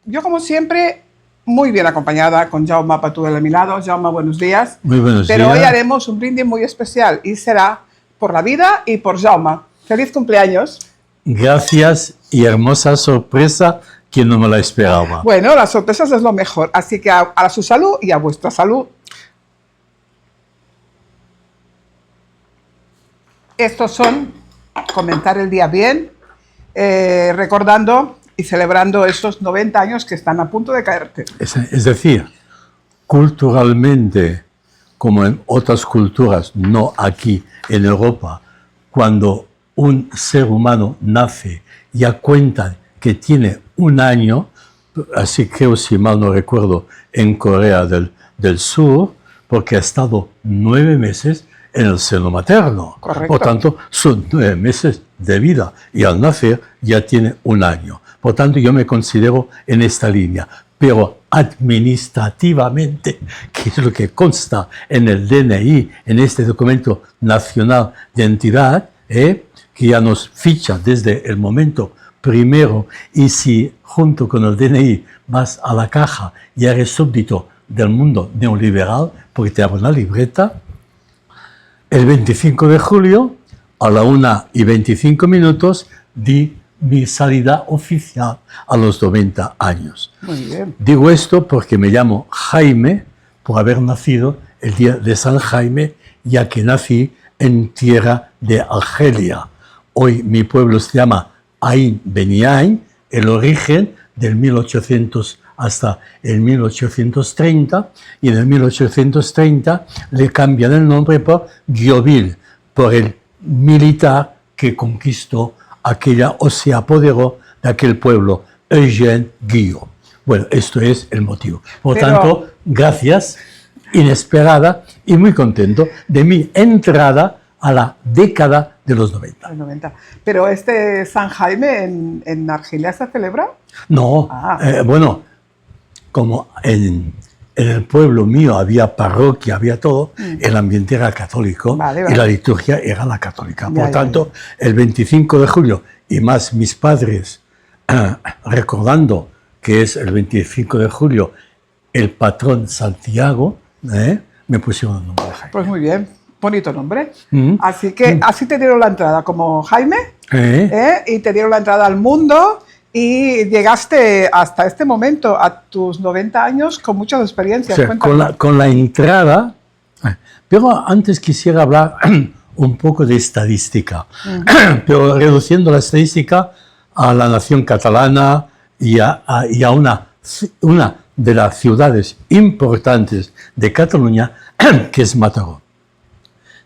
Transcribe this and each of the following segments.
yo como siempre, muy bien acompañada con Jaume Patuel a mi lado. Jaume, buenos días. Muy buenos días. Pero hoy haremos un brindis muy especial y será por la vida y por Jaume. ¡Feliz cumpleaños! Gracias y hermosa sorpresa que no me la esperaba. Bueno, las sorpresas es lo mejor, así que a su salud y a vuestra salud. Estos son comenzar el día bien, recordando y celebrando estos 90 años que están a punto de caerte. Es decir, culturalmente, como en otras culturas, no aquí en Europa, cuando un ser humano nace, ya cuentan que tiene un año, así creo, si mal no recuerdo, en Corea del Sur, porque ha estado 9 meses en el seno materno. Correcto. Por tanto, son 9 meses de vida y al nacer ya tiene un año. Por tanto, yo me considero en esta línea. Pero administrativamente, que es lo que consta en el DNI, en este documento nacional de identidad, que ya nos ficha desde el momento primero, y si junto con el DNI vas a la caja y eres súbdito del mundo neoliberal, porque te abren una libreta, el 25 de julio, a la 1:25, di mi salida oficial a los 90 años. Muy bien. Digo esto porque me llamo Jaime, por haber nacido el día de San Jaime, ya que nací en tierra de Argelia. Hoy mi pueblo se llama Ain Beniain, el origen del 1800 hasta el 1830, y en el 1830 le cambian el nombre por Guioville, por el militar que conquistó aquella o se apoderó de aquel pueblo, Eugène Guillot. Bueno, esto es el motivo. Por tanto, gracias, inesperada y muy contento de mi entrada a la década de los 90. El 90. Pero este San Jaime en Argelia se celebra. No, bueno, como en el pueblo mío había parroquia, había todo, el ambiente era católico, Vale. y la liturgia era la católica. Por tanto, el 25 de julio, y más mis padres, recordando que es el 25 de julio el patrón Santiago, me pusieron el nombre de Jaime. Pues muy bien, bonito nombre. Así que así te dieron la entrada como Jaime, y te dieron la entrada al mundo. Y llegaste hasta este momento, a tus 90 años, con muchas experiencias. O sea, con la entrada, pero antes quisiera hablar un poco de estadística, pero reduciendo la estadística a la nación catalana y a una de las ciudades importantes de Cataluña, que es Mataró.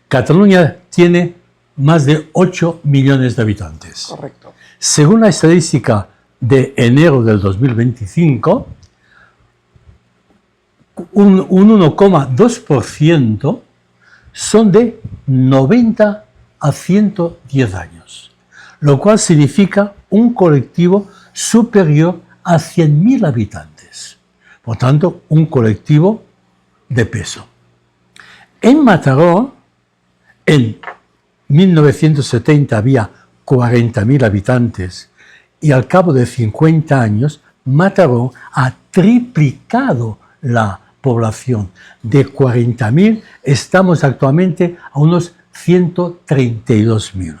Cataluña tiene más de 8 millones de habitantes. Correcto. Según la estadística de enero del 2025, un 1,2% son de 90 a 110 años, lo cual significa un colectivo superior a 100.000 habitantes. Por tanto, un colectivo de peso. En Mataró, en 1970 había 40.000 habitantes, y al cabo de 50 años, Mataró ha triplicado la población. De 40.000 estamos actualmente a unos 132.000.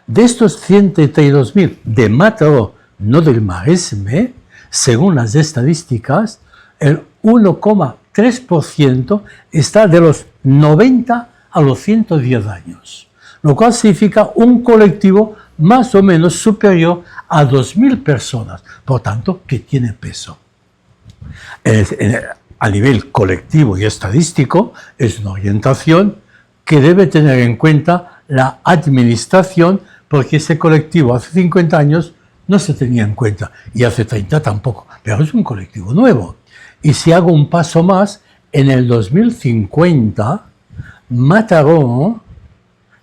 De estos 132.000 de Mataró, no del Maresme, según las estadísticas, el 1,3% está de los 90 a los 110 años, lo cual significa un colectivo más o menos superior a 2.000 personas, por tanto, que tiene peso. A nivel colectivo y estadístico, es una orientación que debe tener en cuenta la administración, porque ese colectivo hace 50 años no se tenía en cuenta, y hace 30 tampoco, pero es un colectivo nuevo. Y si hago un paso más, en el 2050, Mataró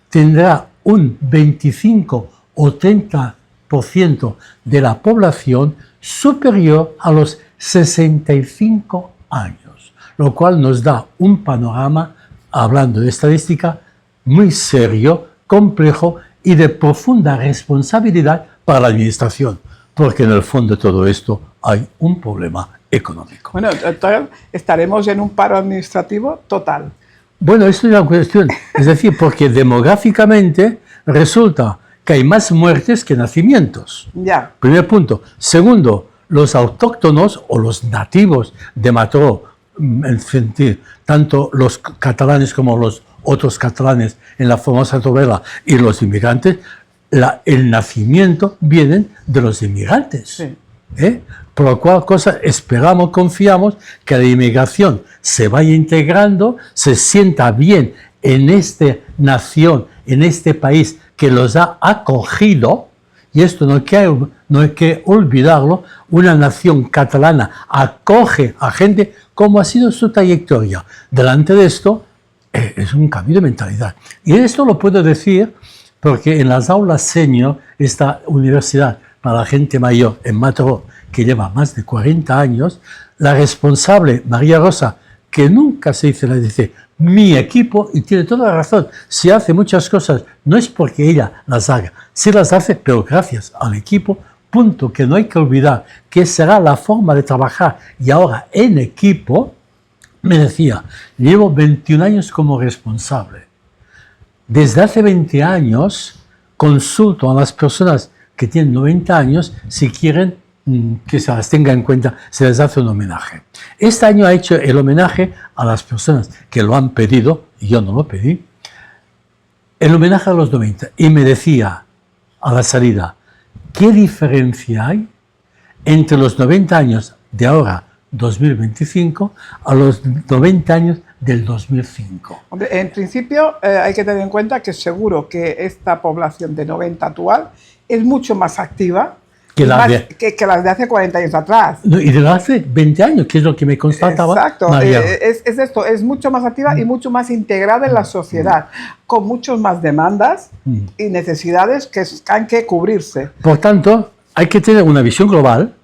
tendrá un 25 o 30% de la población superior a los 65 años, lo cual nos da un panorama, hablando de estadística, muy serio, complejo y de profunda responsabilidad para la administración, porque en el fondo de todo esto hay un problema económico. Bueno, entonces estaremos en un paro administrativo total. Bueno, esto es una cuestión, es decir, porque demográficamente resulta que hay más muertes que nacimientos. Ya. Primer punto. Segundo, los autóctonos o los nativos de Mataró, en sentido, tanto los catalanes como los otros catalanes en la famosa novela y los inmigrantes, el nacimiento vienen de los inmigrantes. Sí. Por lo cual esperamos, confiamos que la inmigración se vaya integrando, se sienta bien en esta nación, en este país que los ha acogido, y esto no hay que olvidarlo, una nación catalana acoge a gente como ha sido su trayectoria. Delante de esto es un cambio de mentalidad. Y esto lo puedo decir porque en las aulas senior, esta universidad para la gente mayor en Mataró, que lleva más de 40 años, la responsable, María Rosa, que nunca se dice mi equipo, y tiene toda la razón, si hace muchas cosas, no es porque ella las haga, sí las hace, pero gracias al equipo, punto que no hay que olvidar, que será la forma de trabajar, y ahora en equipo, me decía, llevo 21 años como responsable. Desde hace 20 años consulto a las personas que tienen 90 años si quieren que se las tenga en cuenta, se les hace un homenaje. Este año ha hecho el homenaje a las personas que lo han pedido, y yo no lo pedí, el homenaje a los 90. Y me decía a la salida, ¿qué diferencia hay entre los 90 años de ahora, 2025, a los 90 años del 2005? Hombre, en principio hay que tener en cuenta que seguro que esta población de 90 actual es mucho más activa que las de hace 40 años atrás. No, y de hace 20 años, que es lo que me constataba. Exacto, es esto, es mucho más activa y mucho más integrada en la sociedad, con muchas más demandas y necesidades que han que cubrirse. Por tanto, hay que tener una visión global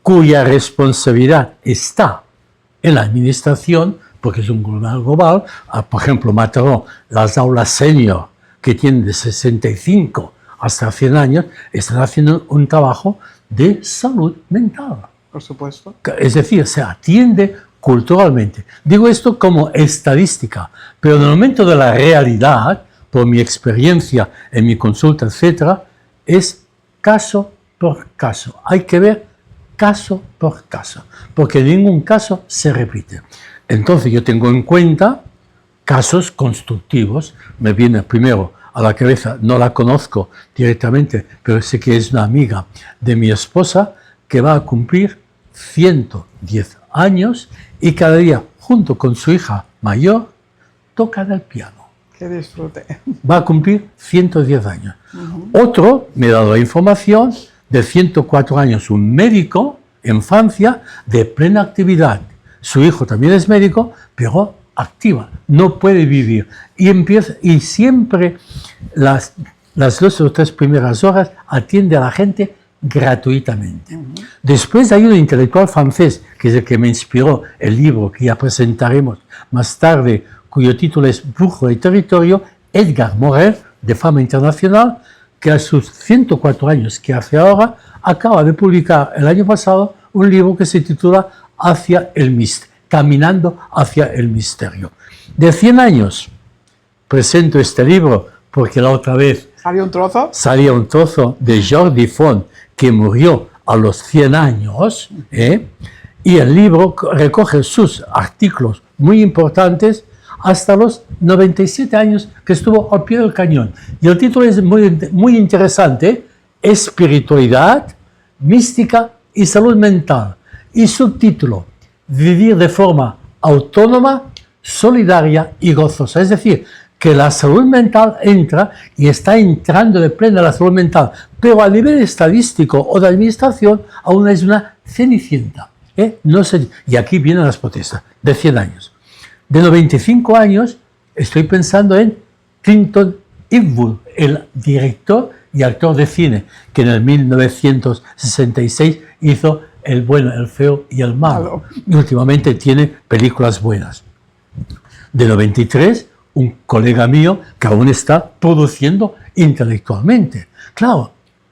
cuya responsabilidad está en la administración, porque es un global. Por ejemplo, Mataró, las aulas senior, que tienen de 65 hasta 100 años, están haciendo un trabajo de salud mental. Por supuesto. Es decir, se atiende culturalmente. Digo esto como estadística, pero en el momento de la realidad, por mi experiencia en mi consulta, etc., es caso por caso. Hay que ver caso por caso, porque en ningún caso se repite. Entonces yo tengo en cuenta casos constructivos. Me viene primero a la cabeza, no la conozco directamente, pero sé que es una amiga de mi esposa que va a cumplir 110 años y cada día, junto con su hija mayor, toca el piano. Que disfrute. Va a cumplir 110 años. Otro, me ha dado la información, de 104 años, un médico en Francia de plena actividad. Su hijo también es médico, pero activa, no puede vivir. Y siempre las 2 o 3 primeras horas atiende a la gente gratuitamente. Después hay un intelectual francés, que es el que me inspiró el libro que ya presentaremos más tarde, cuyo título es Brujo de Territorio, Edgar Morin, de fama internacional, que a sus 104 años que hace ahora, acaba de publicar el año pasado un libro que se titula Caminando hacia el misterio. De 100 años presento este libro porque la otra vez salía un trozo de Jordi Font, que murió a los 100 años, y el libro recoge sus artículos muy importantes hasta los 97 años que estuvo al pie del cañón. Y el título es muy interesante, Espiritualidad, Mística y Salud Mental. Y subtítulo, Vivir de forma autónoma, solidaria y gozosa. Es decir, que la salud mental entra y está entrando de pleno la salud mental, pero a nivel estadístico o de administración aún es una cenicienta. No sé, y aquí vienen las protestas, de 100 años. De 95 años estoy pensando en Clinton Eastwood, el director y actor de cine, que en el 1966 hizo El bueno, el feo y el malo. Y últimamente tiene películas buenas. De 93, un colega mío que aún está produciendo intelectualmente. Claro,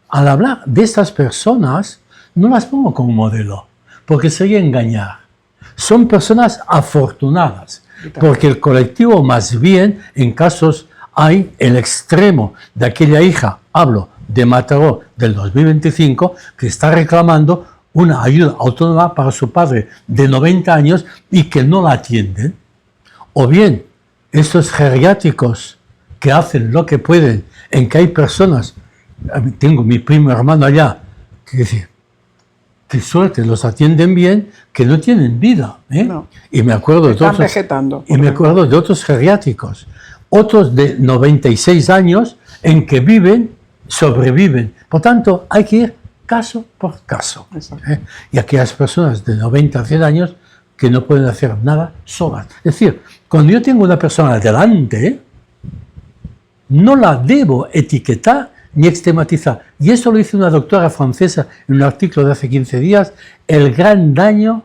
al hablar de estas personas, no las pongo como modelo, porque sería engañar. Son personas afortunadas, porque el colectivo más bien, en casos, hay el extremo de aquella hija, hablo de Mataró del 2025, que está reclamando una ayuda autónoma para su padre de 90 años y que no la atienden. O bien, estos geriátricos que hacen lo que pueden, en que hay personas, tengo mi primo hermano allá, que dice, qué suerte, los atienden bien, que no tienen vida. No. Y me acuerdo de otros, vegetando, y me acuerdo de otros geriátricos, otros de 96 años en que viven, sobreviven. Por tanto, hay que ir caso por caso. Y aquellas personas de 90 a 100 años que no pueden hacer nada solas. Es decir, cuando yo tengo una persona delante, no la debo etiquetar ni estigmatizar. Y eso lo hizo una doctora francesa en un artículo de hace 15 días, el gran daño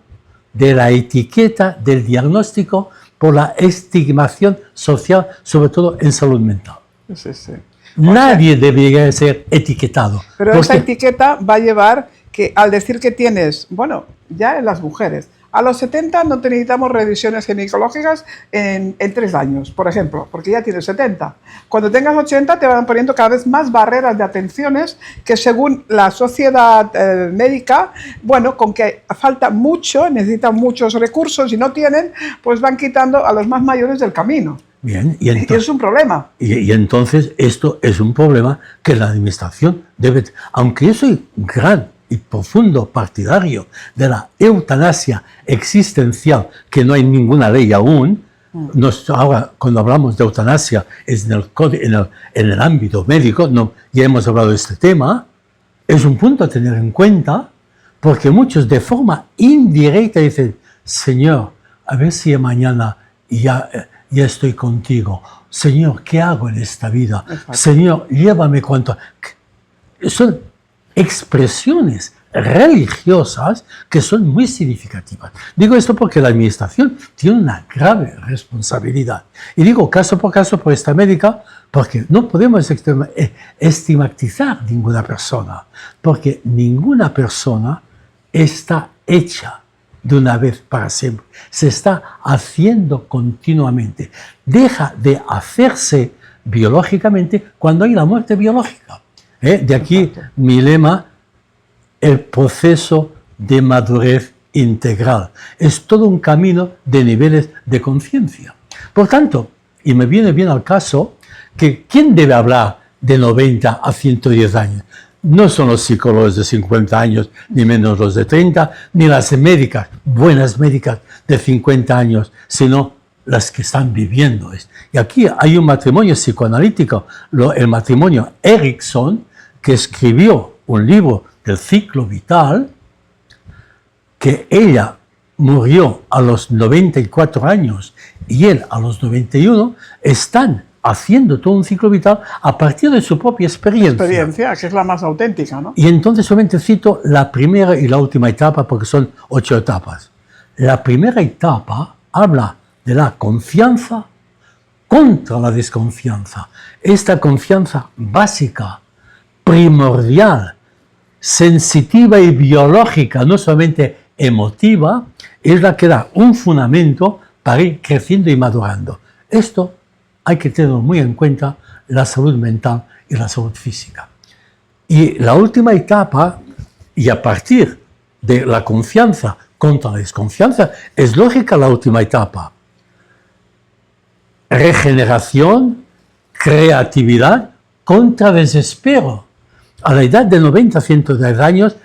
de la etiqueta del diagnóstico por la estigmación social, sobre todo en salud mental. Sí, sí. Nadie debería ser etiquetado. Pero esa etiqueta va a llevar que al decir que tienes, bueno, ya en las mujeres, a los 70 no te necesitamos revisiones ginecológicas en 3 años, por ejemplo, porque ya tienes 70. Cuando tengas 80 te van poniendo cada vez más barreras de atenciones que según la sociedad médica, bueno, con que falta mucho, necesitan muchos recursos y no tienen, pues van quitando a los más mayores del camino. Bien, y entonces, es un problema. Y entonces esto es un problema que la administración debe... Aunque yo soy gran y profundo partidario de la eutanasia existencial, que no hay ninguna ley aún, ahora cuando hablamos de eutanasia es en el ámbito médico, ya hemos hablado de este tema, es un punto a tener en cuenta, porque muchos de forma indirecta dicen, Señor, a ver si mañana ya estoy contigo. Señor, ¿qué hago en esta vida? Exacto. Señor, llévame cuanto... Son expresiones religiosas que son muy significativas. Digo esto porque la administración tiene una grave responsabilidad. Y digo caso por caso por esta médica, porque no podemos estigmatizar ninguna persona, porque ninguna persona está hecha de una vez para siempre. Se está haciendo continuamente. Deja de hacerse biológicamente cuando hay la muerte biológica. De aquí mi lema, el proceso de madurez integral. Es todo un camino de niveles de conciencia. Por tanto, y me viene bien al caso, que ¿quién debe hablar de 90 a 110 años? No son los psicólogos de 50 años, ni menos los de 30, ni las médicas, buenas médicas de 50 años, sino las que están viviendo. Y aquí hay un matrimonio psicoanalítico, el matrimonio Erickson, que escribió un libro del ciclo vital, que ella murió a los 94 años y él a los 91, están haciendo todo un ciclo vital a partir de su propia experiencia. Experiencia, que es la más auténtica, ¿no? Y entonces solamente cito la primera y la última etapa, porque son 8 etapas. La primera etapa habla de la confianza contra la desconfianza. Esta confianza básica, primordial, sensitiva y biológica, no solamente emotiva, es la que da un fundamento para ir creciendo y madurando. Esto hay que tener muy en cuenta, la salud mental y la salud física. Y la última etapa, y a partir de la confianza contra la desconfianza, es lógica la última etapa. Regeneración, creatividad contra desespero. A la edad de 90, 110 años,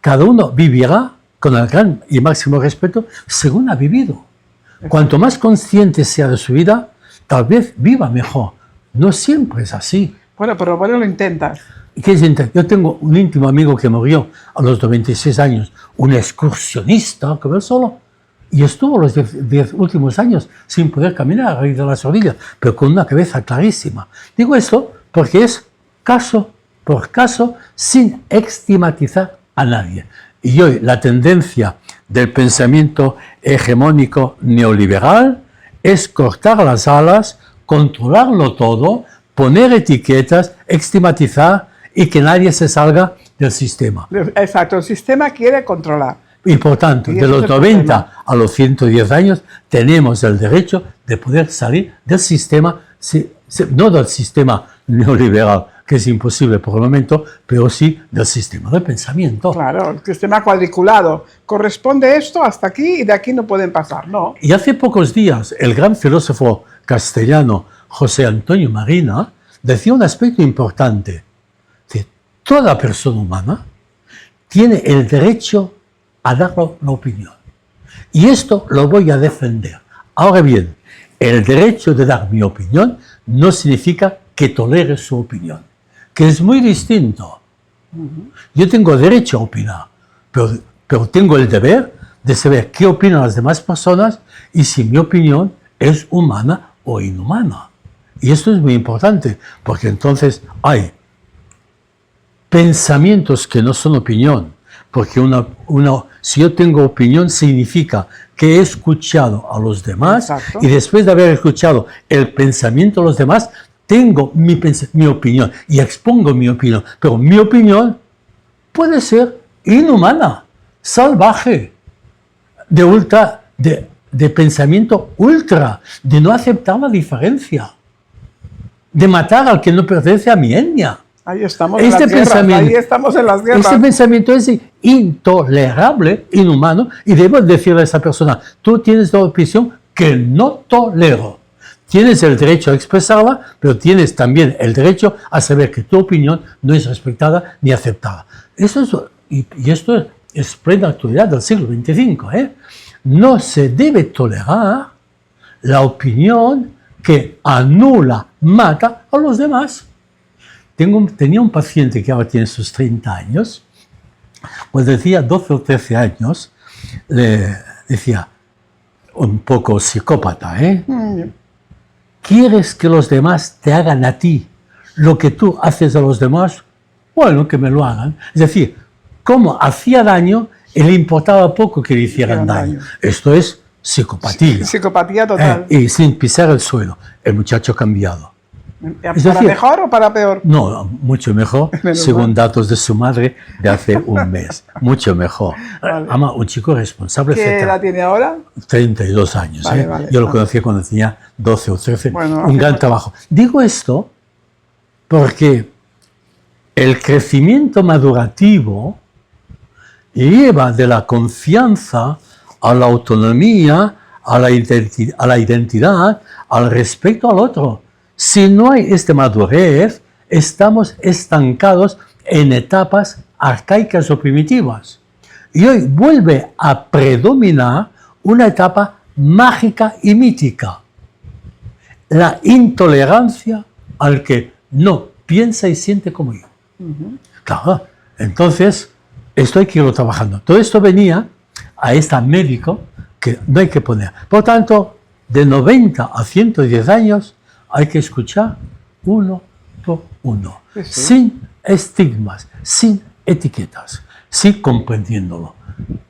cada uno vivirá con el gran y máximo respeto según ha vivido. Cuanto más consciente sea de su vida, tal vez viva mejor. No siempre es así. Bueno, pero bueno, lo intentas. Yo tengo un íntimo amigo que murió a los 96 años, un excursionista que va solo, y estuvo los 10 últimos años sin poder caminar a raíz de las rodillas, pero con una cabeza clarísima. Digo esto porque es caso por caso, sin estigmatizar a nadie. Y hoy la tendencia del pensamiento hegemónico neoliberal es cortar las alas, controlarlo todo, poner etiquetas, estigmatizar y que nadie se salga del sistema. Exacto, el sistema quiere controlar. Y por tanto, de los 90 a los 110 años, tenemos el derecho de poder salir del sistema, no del sistema neoliberal, que es imposible por el momento, pero sí del sistema de pensamiento. Claro, el sistema cuadriculado. Corresponde esto hasta aquí y de aquí no pueden pasar, ¿no? Y hace pocos días, el gran filósofo castellano José Antonio Marina decía un aspecto importante, que toda persona humana tiene el derecho a dar la opinión. Y esto lo voy a defender. Ahora bien, el derecho de dar mi opinión no significa que tolere su opinión, que es muy distinto. Yo tengo derecho a opinar, pero tengo el deber de saber qué opinan las demás personas y si mi opinión es humana o inhumana. Y esto es muy importante, porque entonces hay pensamientos que no son opinión, porque si yo tengo opinión significa que he escuchado a los demás. Exacto. Y después de haber escuchado el pensamiento de los demás, tengo mi opinión y expongo mi opinión, pero mi opinión puede ser inhumana, salvaje, de pensamiento ultra, de no aceptar la diferencia, de matar al que no pertenece a mi etnia. Ahí estamos en las guerras, ahí estamos en las guerras. Este pensamiento es intolerable, inhumano, y debo decirle a esa persona, tú tienes la opinión que no tolero. Tienes el derecho a expresarla, pero tienes también el derecho a saber que tu opinión no es respetada ni aceptada. Esto es plena actualidad del siglo XXV. No se debe tolerar la opinión que anula, mata a los demás. Tenía un paciente que ahora tiene sus 30 años, pues decía 12 o 13 años, le decía, un poco psicópata, ¿Quieres que los demás te hagan a ti lo que tú haces a los demás? Bueno, que me lo hagan. Es decir, como hacía daño, le importaba poco que le hicieran daño. Esto es psicopatía. Psicopatía total. Y sin pisar el suelo. El muchacho ha cambiado. ¿Para mejor o para peor? No, mucho mejor, según datos de su madre de hace un mes. Mucho mejor. Vale. Ama, un chico responsable. ¿Qué edad tiene ahora? 32 años. Vale. Yo lo conocí cuando tenía 12 o 13. Bueno, un gran trabajo. Digo esto porque el crecimiento madurativo lleva de la confianza a la autonomía, a la identidad, al respeto al otro. Si no hay esta madurez, estamos estancados en etapas arcaicas o primitivas. Y hoy vuelve a predominar una etapa mágica y mítica. La intolerancia al que no piensa y siente como yo. Claro, entonces esto hay que irlo trabajando. Todo esto venía a este médico que no hay que poner. Por tanto, de 90 a 110 años, hay que escuchar uno por uno, sin estigmas, sin etiquetas, sí comprendiéndolo.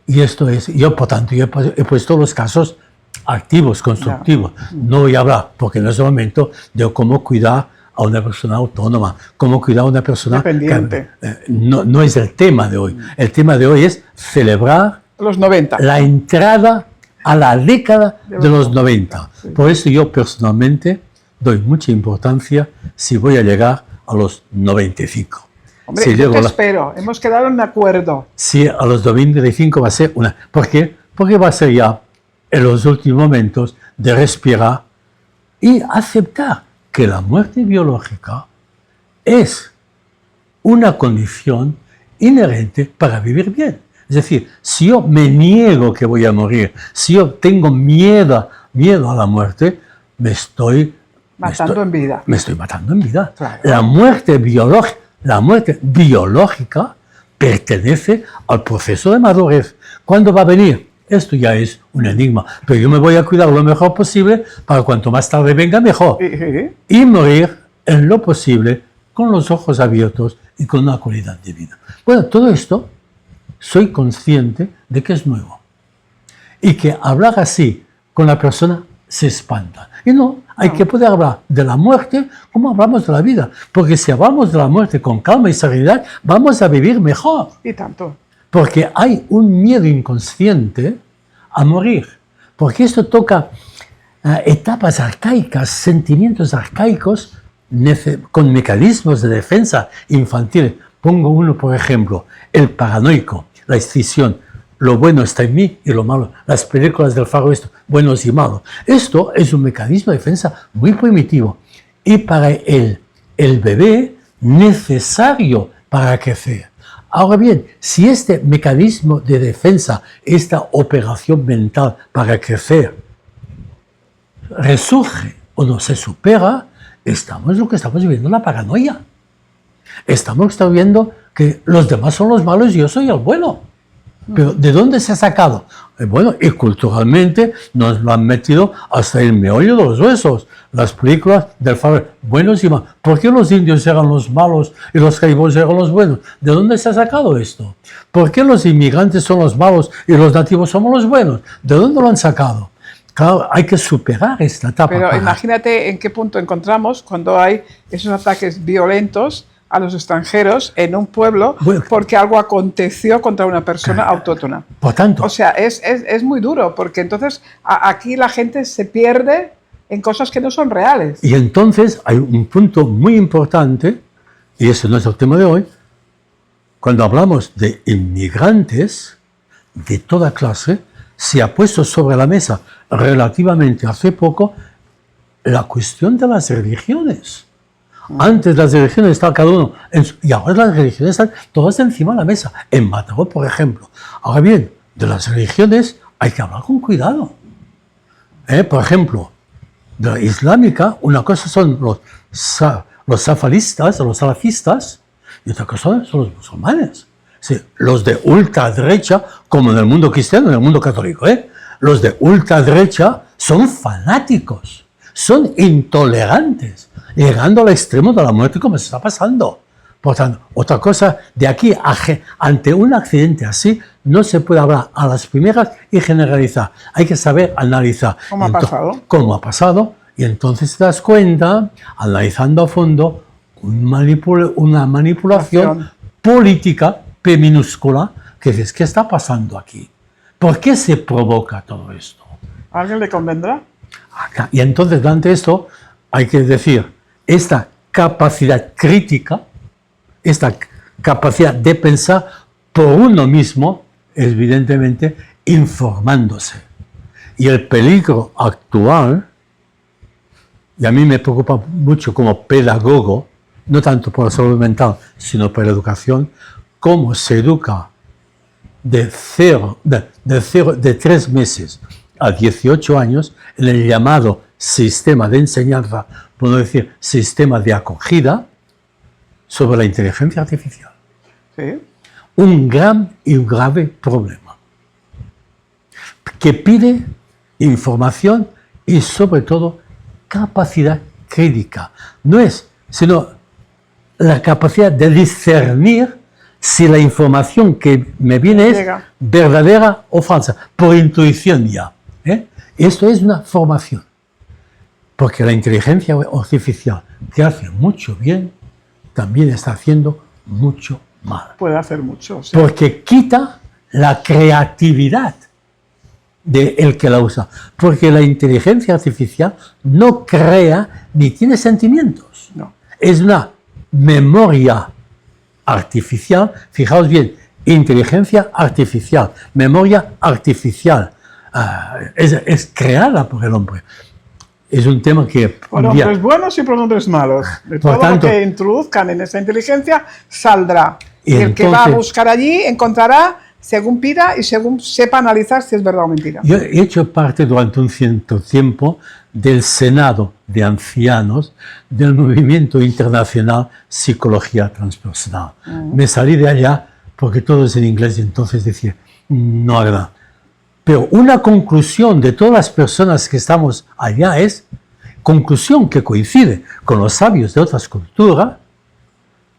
Y esto es, yo por tanto, yo he puesto los casos activos, constructivos. No voy a hablar, porque no es el momento de cómo cuidar a una persona autónoma, cómo cuidar a una persona dependiente. No es el tema de hoy. El tema de hoy es celebrar los 90. La entrada a la década de los 90. Sí. Por eso yo personalmente doy mucha importancia si voy a llegar a los 95. Hombre, si yo te espero, hemos quedado en acuerdo. Sí, a los 95 va a ser una... ¿Por qué? Porque va a ser ya en los últimos momentos de respirar y aceptar que la muerte biológica es una condición inherente para vivir bien. Es decir, si yo me niego que voy a morir, si yo tengo miedo a la muerte, me estoy matando en vida. Me estoy matando en vida. Claro. La muerte biológica pertenece al proceso de madurez. ¿Cuándo va a venir? Esto ya es un enigma, pero yo me voy a cuidar lo mejor posible para cuanto más tarde venga mejor. Y morir en lo posible con los ojos abiertos y con una calidad de vida. Bueno, todo esto soy consciente de que es nuevo y que hablar así con la persona se espanta. Y no, Hay que poder hablar de la muerte como hablamos de la vida. Porque si hablamos de la muerte con calma y serenidad, vamos a vivir mejor. Y tanto. Porque hay un miedo inconsciente a morir. Porque esto toca etapas arcaicas, sentimientos arcaicos con mecanismos de defensa infantiles. Pongo uno, por ejemplo, el paranoico, la escisión. Lo bueno está en mí y lo malo. Las películas del Far West, buenos y malos. Esto es un mecanismo de defensa muy primitivo y para el bebé necesario para crecer. Ahora bien, si este mecanismo de defensa, esta operación mental para crecer, resurge o no se supera, lo que estamos viviendo la paranoia. Estamos viendo que los demás son los malos y yo soy el bueno. Pero ¿de dónde se ha sacado? Bueno, y culturalmente nos lo han metido hasta el meollo de los huesos. Las películas del Far, buenos y malos. ¿Por qué los indios eran los malos y los caibos eran los buenos? ¿De dónde se ha sacado esto? ¿Por qué los inmigrantes son los malos y los nativos somos los buenos? ¿De dónde lo han sacado? Claro, hay que superar esta etapa. Pero imagínate en qué punto encontramos cuando hay esos ataques violentos a los extranjeros en un pueblo porque algo aconteció contra una persona autóctona. Por tanto. O sea, es muy duro porque entonces aquí la gente se pierde en cosas que no son reales. Y entonces hay un punto muy importante, y ese no es el tema de hoy, cuando hablamos de inmigrantes de toda clase, se ha puesto sobre la mesa relativamente hace poco la cuestión de las religiones. Antes las religiones estaban cada uno, y ahora las religiones están todas encima de la mesa. En Mataró, por ejemplo. Ahora bien, de las religiones hay que hablar con cuidado. Por ejemplo, de la islámica, una cosa son los salafistas, y otra cosa son los musulmanes. Sí, los de ultraderecha, como en el mundo cristiano, en el mundo católico, los de ultraderecha son fanáticos, son intolerantes, llegando al extremo de la muerte como se está pasando. Por tanto, otra cosa, de aquí ante un accidente así, no se puede hablar a las primeras y generalizar. Hay que saber analizar. ¿Cómo ha pasado? ¿Cómo ha pasado? Y entonces te das cuenta, analizando a fondo, una manipulación política P minúscula, que dices, ¿qué está pasando aquí? ¿Por qué se provoca todo esto? ¿A alguien le convendrá? Y entonces, ante esto, hay que decir, esta capacidad crítica, esta capacidad de pensar por uno mismo, evidentemente informándose. Y el peligro actual, y a mí me preocupa mucho como pedagogo, no tanto por la salud mental, sino por la educación, cómo se educa de 3 meses a 18 años en el llamado sistema de enseñanza, por no decir sistema de acogida, sobre la inteligencia artificial. Sí. Un gran y grave problema que pide información y sobre todo capacidad crítica. No es sino la capacidad de discernir si la información que me viene es verdadera o falsa, por intuición ya. Esto es una formación, porque la inteligencia artificial, que hace mucho bien, también está haciendo mucho mal. Puede hacer mucho, sí. Porque quita la creatividad del que la usa. Porque la inteligencia artificial no crea ni tiene sentimientos. No. Es una memoria artificial. Fijaos bien, inteligencia artificial, memoria artificial. Es creada por el hombre. Es un tema que... Pronombres buenos y pronombres malos. De todo lo que introduzcan en esa inteligencia saldrá. Y el que va a buscar allí encontrará según pida y según sepa analizar si es verdad o mentira. Yo he hecho parte durante un cierto tiempo del Senado de Ancianos del Movimiento Internacional Psicología Transpersonal. Me salí de allá porque todo es en inglés y entonces decía, no verdad. Pero una conclusión de todas las personas que estamos allá es, conclusión que coincide con los sabios de otras culturas,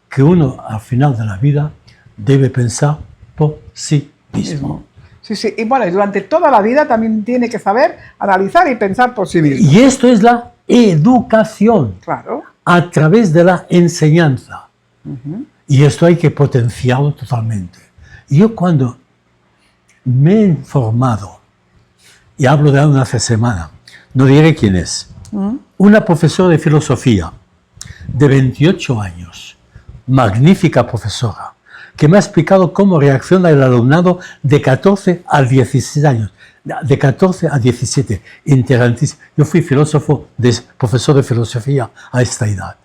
que uno al final de la vida debe pensar por sí mismo. Sí, y bueno, y durante toda la vida también tiene que saber analizar y pensar por sí mismo. Y esto es la educación, claro, a través de la enseñanza. Y esto hay que potenciarlo totalmente. Y yo cuando me he informado, y hablo de una hace semana, no diré quién es, una profesora de filosofía de 28 años, magnífica profesora, que me ha explicado cómo reacciona el alumnado de 14 a 16 años, de 14 a 17, interesantísimo. Yo fui profesor de filosofía a esta edad.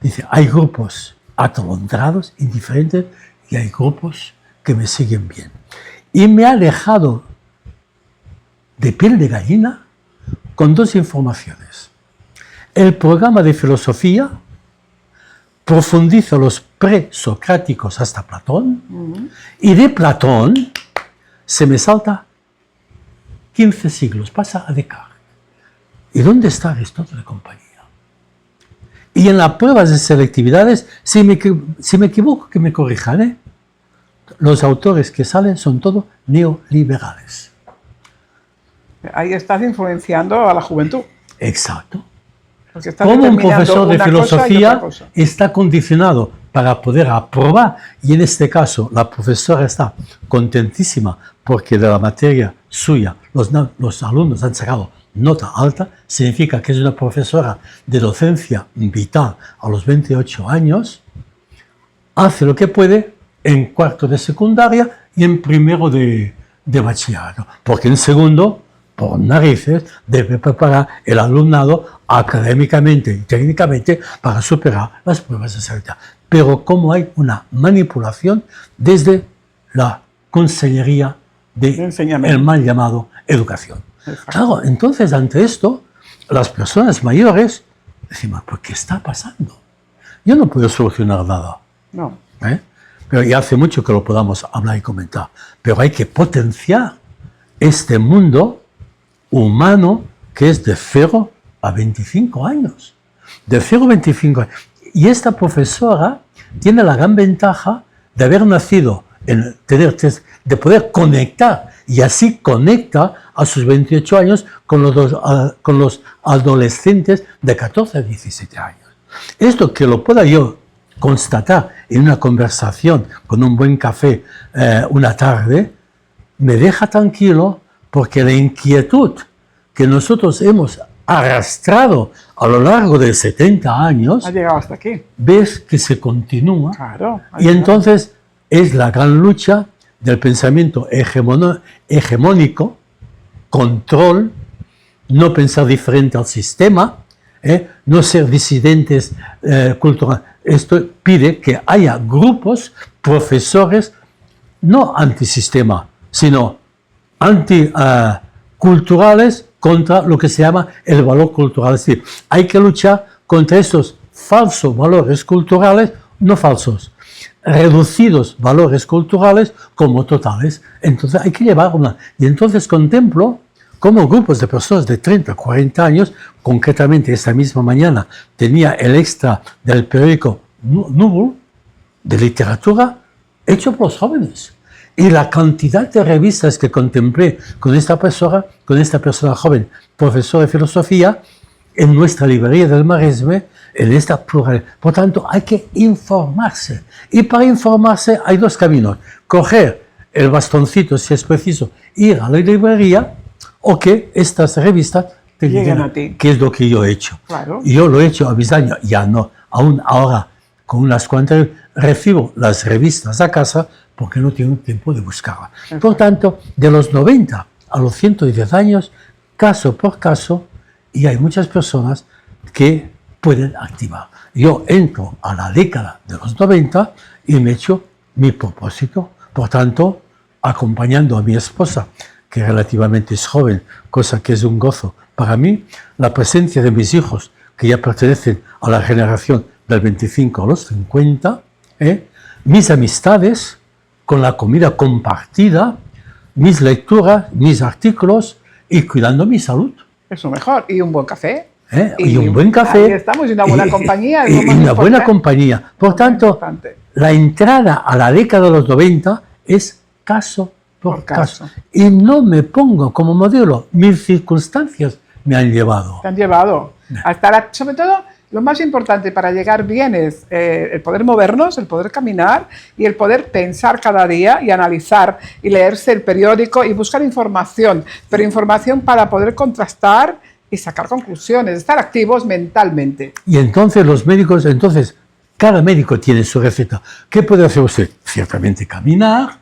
Dice, hay grupos atolondrados, indiferentes, y hay grupos que me siguen bien. Y me ha dejado de piel de gallina con dos informaciones. El programa de filosofía profundiza los presocráticos hasta Platón, y de Platón se me salta 15 siglos, pasa a Descartes. ¿Y dónde está Aristóteles y compañía? Y en las pruebas de selectividades, si me equivoco, que me corrijan, ¿eh? Los autores que salen son todos neoliberales. Ahí estás influenciando a la juventud. Exacto. Como un profesor de filosofía está condicionado para poder aprobar, y en este caso la profesora está contentísima porque de la materia suya los alumnos han sacado nota alta, significa que es una profesora de docencia vital a los 28 años, hace lo que puede en cuarto de secundaria y en primero de bachillerato, porque en segundo, por narices, debe preparar el alumnado académicamente y técnicamente para superar las pruebas de selectividad. Pero como hay una manipulación desde la consellería del mal llamado educación. Claro, entonces ante esto, las personas mayores decimos, ¿por qué está pasando? Yo no puedo solucionar nada. No. Pero ya hace mucho que lo podamos hablar y comentar. Pero hay que potenciar este mundo humano que es de 0 a 25 años. De 0 a 25 años. Y esta profesora tiene la gran ventaja de haber nacido, de poder conectar, y así conecta a sus 28 años con los adolescentes de 14 a 17 años. Esto que lo pueda yo constatar en una conversación con un buen café una tarde, me deja tranquilo, porque la inquietud que nosotros hemos arrastrado a lo largo de 70 años, ha llegado hasta aquí. Ves que se continúa. Claro, y entonces es la gran lucha del pensamiento hegemónico, control, no pensar diferente al sistema, no ser disidentes culturales. Esto pide que haya grupos, profesores, no antisistema, sino anticulturales, contra lo que se llama el valor cultural. Es decir, hay que luchar contra estos falsos valores culturales, no falsos, reducidos valores culturales como totales. Entonces hay que llevar una... Y entonces contemplo cómo grupos de personas de 30, 40 años, concretamente esta misma mañana tenía el extra del periódico Núvol, de literatura, hecho por los jóvenes. Y la cantidad de revistas que contemplé con esta persona joven, profesora de filosofía, en nuestra librería del Maresme, en esta pluralidad. Por tanto, hay que informarse. Y para informarse hay dos caminos. Coger el bastoncito, si es preciso, ir a la librería, o que estas revistas te lleguen a ti. Que es lo que yo he hecho. Claro. Y yo lo he hecho a mis años, ya no, aún ahora, con unas cuantas, recibo las revistas a casa, porque no tengo tiempo de buscarla. Por tanto, de los 90 a los 110 años, caso por caso, y hay muchas personas que pueden activar. Yo entro a la década de los 90 y me echo mi propósito. Por tanto, acompañando a mi esposa, que relativamente es joven, cosa que es un gozo para mí, la presencia de mis hijos, que ya pertenecen a la generación del 25 a los 50, mis amistades, con la comida compartida, mis lecturas, mis artículos, y cuidando mi salud. Eso mejor. Y un buen café. Y un buen café. Ahí estamos, y una buena compañía. Y una buena compañía. Por tanto, la entrada a la década de los 90 es caso por caso. Y no me pongo como modelo. Mis circunstancias me han llevado. Te han llevado. a estar, sobre todo, lo más importante para llegar bien es el poder movernos, el poder caminar y el poder pensar cada día y analizar y leerse el periódico y buscar información, pero información para poder contrastar y sacar conclusiones, estar activos mentalmente. Y entonces los médicos, cada médico tiene su receta. ¿Qué puede hacer usted? Ciertamente caminar,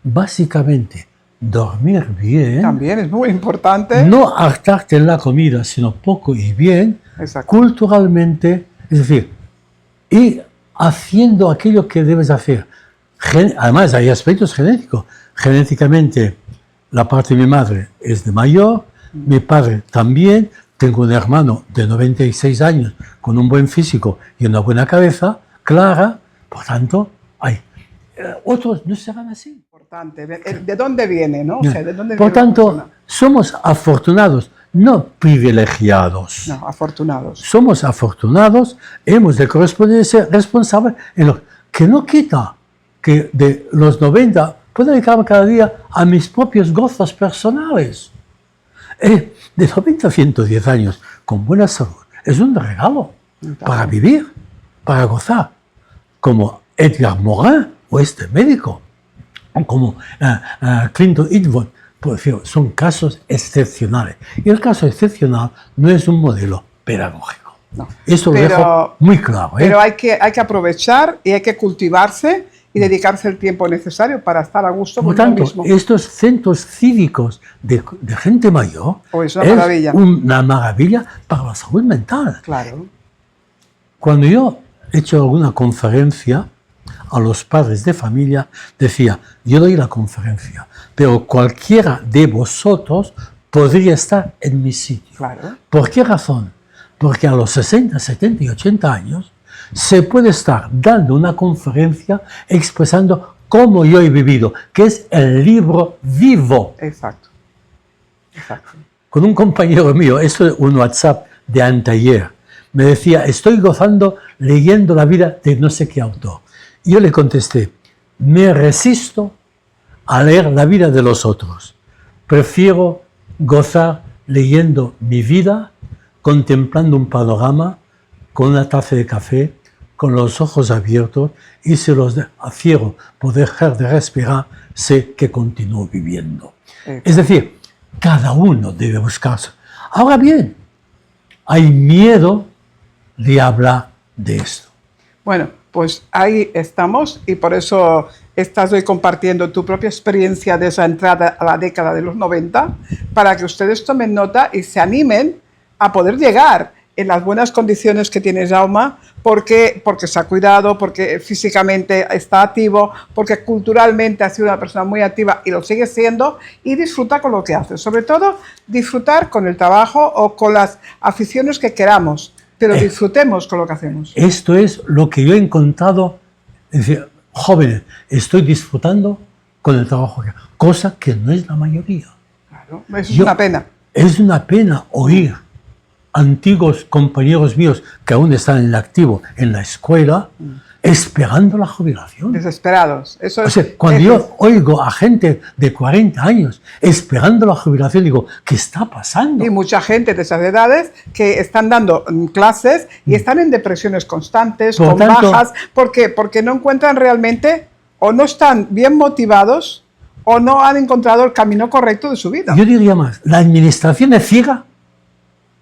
básicamente dormir bien. También es muy importante. No hartarte en la comida, sino poco y bien. Exacto. Culturalmente, es decir, y haciendo aquello que debes hacer. Además, hay aspectos genéticos. Genéticamente, la parte de mi madre es de mayor, mi padre también. Tengo un hermano de 96 años con un buen físico y una buena cabeza clara. Por tanto, hay otros no serán así. Importante. ¿De dónde viene, no? O sea, ¿de dónde Por viene tanto, somos afortunados, no privilegiados. No, afortunados. Somos afortunados, hemos de corresponder a ser responsables, en lo que no quita que de los 90 pueda dedicarme cada día a mis propios gozos personales. De 90 a 110 años, con buena salud, es un regalo para vivir, para gozar, como Edgar Morin o este médico, como Clinton Eastwood. Por decir, son casos excepcionales. Y el caso excepcional no es un modelo pedagógico. No. Eso lo dejo muy claro. Pero hay que aprovechar y hay que cultivarse y dedicarse el tiempo necesario para estar a gusto con uno mismo. Estos centros cívicos de gente mayor es una maravilla para la salud mental. Claro. Cuando yo he hecho alguna conferencia a los padres de familia, decía, yo doy la conferencia, pero cualquiera de vosotros podría estar en mi sitio. Claro. ¿Por qué razón? Porque a los 60, 70 y 80 años se puede estar dando una conferencia expresando cómo yo he vivido, que es el libro vivo. Exacto. Exacto. Con un compañero mío, esto es un WhatsApp de anteayer, me decía, estoy gozando leyendo la vida de no sé qué autor. Y yo le contesté, me resisto a leer la vida de los otros. Prefiero gozar leyendo mi vida, contemplando un panorama, con una taza de café, con los ojos abiertos, y si los fiero por dejar de respirar, sé que continúo viviendo. Es decir, cada uno debe buscarse. Ahora bien, hay miedo de hablar de esto. Bueno, pues ahí estamos y por eso estás hoy compartiendo tu propia experiencia de esa entrada a la década de los 90 para que ustedes tomen nota y se animen a poder llegar en las buenas condiciones que tiene Jaume, porque se ha cuidado, porque físicamente está activo, porque culturalmente ha sido una persona muy activa y lo sigue siendo, y disfruta con lo que hace. Sobre todo, disfrutar con el trabajo o con las aficiones que queramos, pero disfrutemos con lo que hacemos. Esto es lo que yo he encontrado, es decir, jóvenes, estoy disfrutando con el trabajo, cosa que no es la mayoría. Claro, eso es una pena. Es una pena oír antiguos compañeros míos que aún están en activo en la escuela, esperando la jubilación. Desesperados. Eso o sea, cuando yo oigo a gente de 40 años esperando la jubilación, digo, ¿qué está pasando? Y mucha gente de esas edades que están dando clases y están en depresiones constantes, con bajas, porque no encuentran realmente, o no están bien motivados, o no han encontrado el camino correcto de su vida. Yo diría más, la administración es ciega,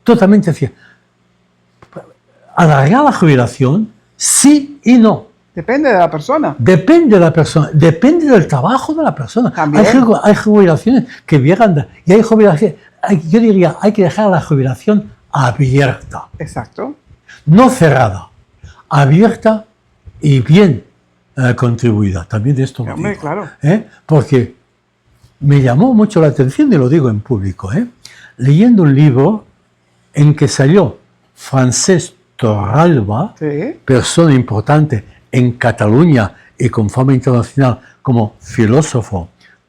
totalmente ciega. Alargar la jubilación, sí y no. Depende de la persona. Depende de la persona, depende del trabajo de la persona. Hay jubilaciones que llegan, y hay jubilaciones, yo diría, hay que dejar la jubilación abierta. Exacto. No cerrada, abierta y bien contribuida. También de esto lo digo. Claro. Porque me llamó mucho la atención, y lo digo en público, leyendo un libro en que salió Francesc Torralba, sí, persona importante en Cataluña y con fama internacional como filósofo,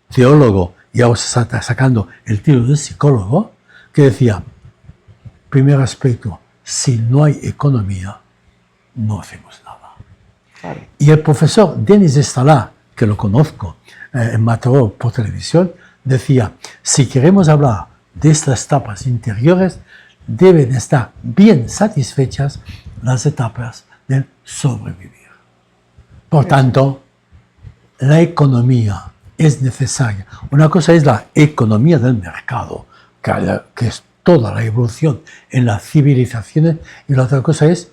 teólogo, y ahora se está sacando el título de psicólogo, que decía, primer aspecto, si no hay economía, no hacemos nada. Claro. Y el profesor Denis Estalá, que lo conozco en Mataró por televisión, decía, si queremos hablar de estas etapas interiores, deben estar bien satisfechas las etapas del sobrevivir. Por tanto, la economía es necesaria. Una cosa es la economía del mercado, que es toda la evolución en las civilizaciones, y la otra cosa es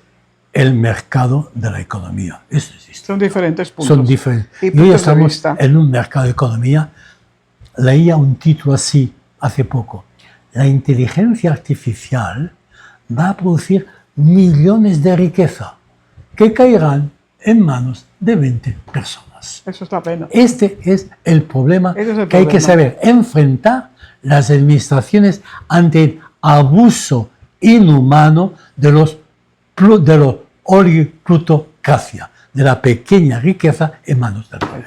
el mercado de la economía. Eso existe. Son diferentes puntos. Son diferentes. Y hoy estamos en un mercado de economía. Leía un título así hace poco. La inteligencia artificial va a producir millones de riqueza que caerán en manos de 20 personas. Eso es la pena. Este es el problema que hay que saber enfrentar las administraciones ante el abuso inhumano de los oligarquía, de la pequeña riqueza en manos del poder.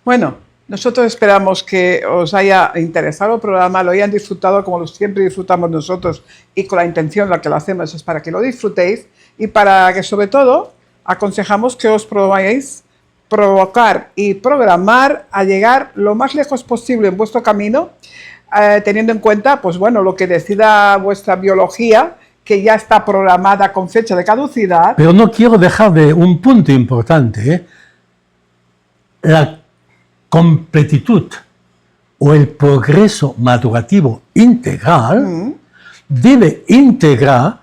Bueno, nosotros esperamos que os haya interesado el programa, lo hayan disfrutado como siempre disfrutamos nosotros, y con la intención la que lo hacemos es para que lo disfrutéis y para que sobre todo aconsejamos que os probéis provocar y programar a llegar lo más lejos posible en vuestro camino, teniendo en cuenta, pues bueno, lo que decida vuestra biología, que ya está programada con fecha de caducidad. Pero no quiero dejar de un punto importante, ¿eh? La completitud o el progreso madurativo integral debe integrar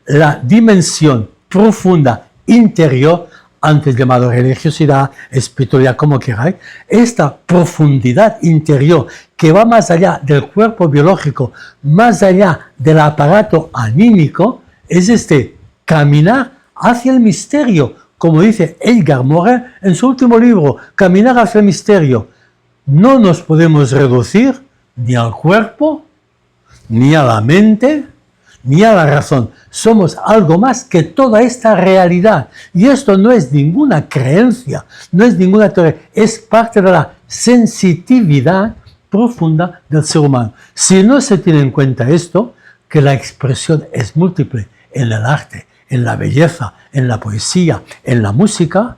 la dimensión profunda interior, antes llamado religiosidad, espiritualidad, como queráis, esta profundidad interior que va más allá del cuerpo biológico, más allá del aparato anímico, es este caminar hacia el misterio, como dice Edgar Morin en su último libro, Caminar hacia el misterio. No nos podemos reducir ni al cuerpo, ni a la mente, ni a la razón. Somos algo más que toda esta realidad. Y esto no es ninguna creencia, no es ninguna teoría, es parte de la sensitividad profunda del ser humano. Si no se tiene en cuenta esto, que la expresión es múltiple en el arte, en la belleza, en la poesía, en la música,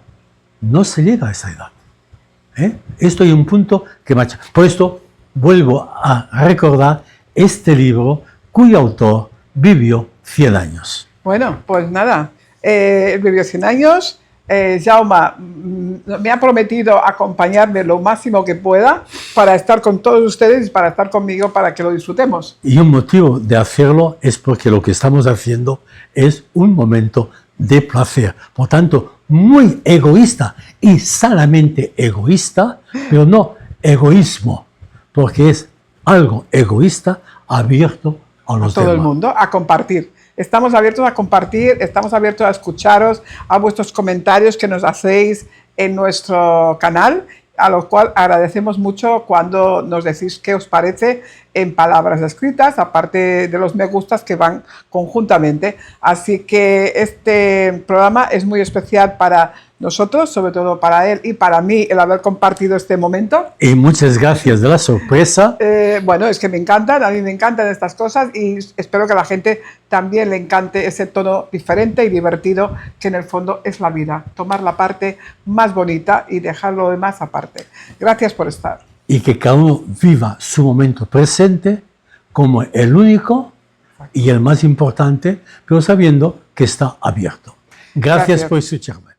no se llega a esa edad. Esto es un punto que marcha. Por esto, vuelvo a recordar este libro cuyo autor vivió 100 años. Bueno, pues nada, vivió 100 años. Jaume me ha prometido acompañarme lo máximo que pueda para estar con todos ustedes y para estar conmigo para que lo disfrutemos. Y un motivo de hacerlo es porque lo que estamos haciendo es un momento de placer. Por tanto, muy egoísta y sanamente egoísta, pero no egoísmo, porque es algo egoísta abierto a los todo demás. El mundo, a compartir. Estamos abiertos a compartir, estamos abiertos a escucharos, a vuestros comentarios que nos hacéis en nuestro canal, a lo cual agradecemos mucho cuando nos decís qué os parece en palabras escritas, aparte de los me gustas que van conjuntamente. Así que este programa es muy especial para nosotros, sobre todo para él y para mí, el haber compartido este momento. Y muchas gracias de la sorpresa. Bueno, es que me encantan, a mí me encantan estas cosas y espero que a la gente también le encante ese tono diferente y divertido que en el fondo es la vida. Tomar la parte más bonita y dejar lo demás aparte. Gracias por estar. Y que cada uno viva su momento presente como el único y el más importante, pero sabiendo que está abierto. Gracias por escucharme.